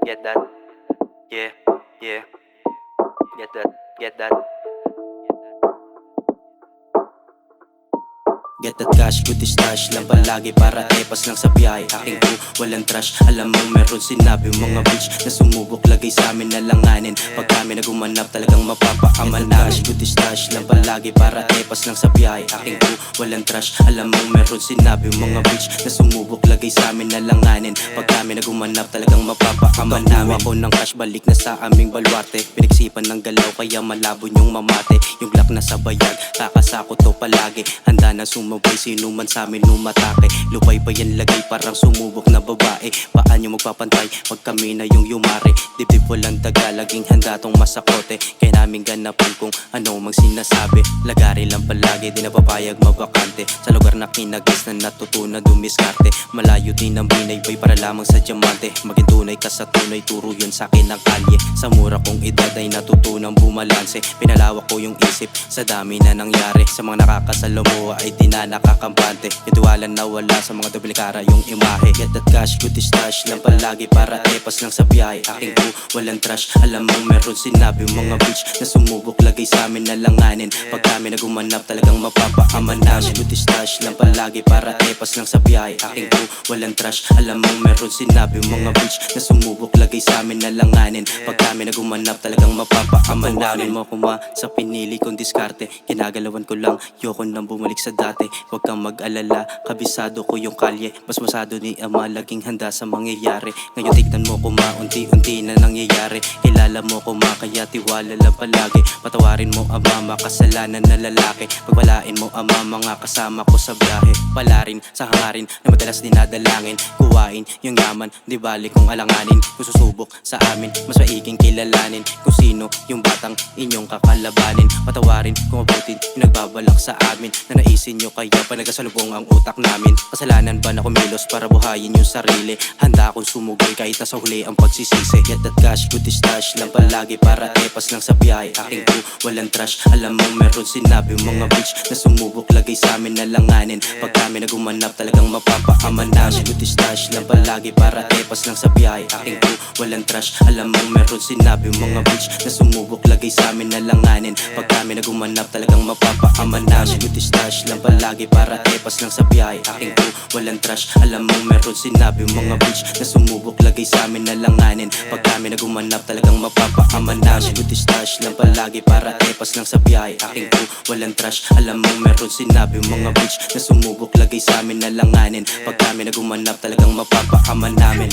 Get that, yeah, yeah. Get that. Get that cash, good stash lang palagi para tepas lang sa biyahe. Aking crew, walang trash. Alam mong meron sinabi mga bitch na sumubok lagay sa amin na langanin. Pag kami nagumanap talagang mapapaaman namin. Good stash lang palagi para tepas lang sa biyahe. Aking crew, walang trash. Alam mong meron sinabi mga bitch na sumubok lagay sa amin na langanin. Pag kami nagumanap talagang mapapaaman namin. Ako ng cash balik na sa aming baluarte. Pinagsipan ng galaw kaya malabo yung mamate. Yung glock na sa bayag, kakasako to palagi. Handa na sumabay sino man sa amin umatake. Lupay pa yan lagay parang sumubok na babae. Paano magpapantay pag kami na yung yumari? Dibdib walang daga, laging handa tong masakote. Kaya namin ganapan kung ano mang sinasabi. Lagari lang palagi, di na papayag mabakante. Sa lugar na kinagis na natutunan dumiskarte. Malayo din ang binaybay para lamang sa diamante. Maging tunay ka sa tunay, turo yun sa akin ng kalye. Sa mura kong edad ay natutunang bumalanse. Pinalawak ko yung isip sa dami na nangyari. Sa mga nakakasalamuha ay di na nakakampante. Yung na wala sa mga duplikara yung imahe. Get that cash, good stash lang palagi para tepas lang sa biyahe. Aking crew, walang trash. Alam mong meron sinabi mga bitch na sumubok lagay sa amin na langanin. Pag kami nagumanap talagang mapapaaman namin. Good stash lang palagi para tepas lang sa biyahe. Aking crew, walang trash. Alam mong meron sinabi mga bitch na sumubok lagay sa amin na langanin. Pag kami nagumanap talagang mapapaaman namin. Mo kuma sa pinili kong diskarte. Kinagalawan ko lang, yoko nang bumalik sa dati. Huwag kang mag-alala, kabisado ko yung kalye. Mas masado ni ama, laging handa sa mangyayari. Ngayon tignan mo kuma, unti-unti na nangyayari. Kilala mo kuma, kaya tiwala lang palagi. Patawarin mo ama, makasalanan na lalaki. Pagwalain mo ama, mga kasama ko sa biyahe. Palarin sa hangarin na madalas dinadalangin. Kuwain yung yaman, di bali kong alanganin. Kung susubok sa amin, mas maiging kilalanin. Kung sino yung batang inyong kakalabanin. Patawarin kung mabutin yung nagbabalak sa amin. Na naisin nyo kaya pa nagkasalubong ang utak namin. Kasalanan ba na kumilos para buhayin yung sarili? Handa akong sumugay kahit na sa huli ang pagsisisi. Get that cash, good stash lang palagi para tepas lang sa biyahe. Aking crew, walang trash. Alam mong meron sinabi mga bitch na sumubok lagay sa amin na langanin. Pag kami nagumanap talagang mapapaaman namin. Good stash lang palagi para tepas lang sa biyahe. Aking crew, walang trash. Alam mong meron sinabi mga bitch na sumubok lagay sa amin na langanin. Pag kami nagumanap talagang mapapaaman namin. Good stash lang palagi para tepas lang sa biyahe. Aking crew, walang trash. Alam mong meron sinabi mga bitch na sumubok lagay sa amin na langanin. Pag kami nagumanap talagang mapapaaman namin. Good stash lang palagi para tepas lang sa biyahe. Aking crew, walang trash. Alam mong meron sinabi mga bitch na sumubok lagay sa amin na langanin. Pag kami nagumanap talagang mapapaaman namin.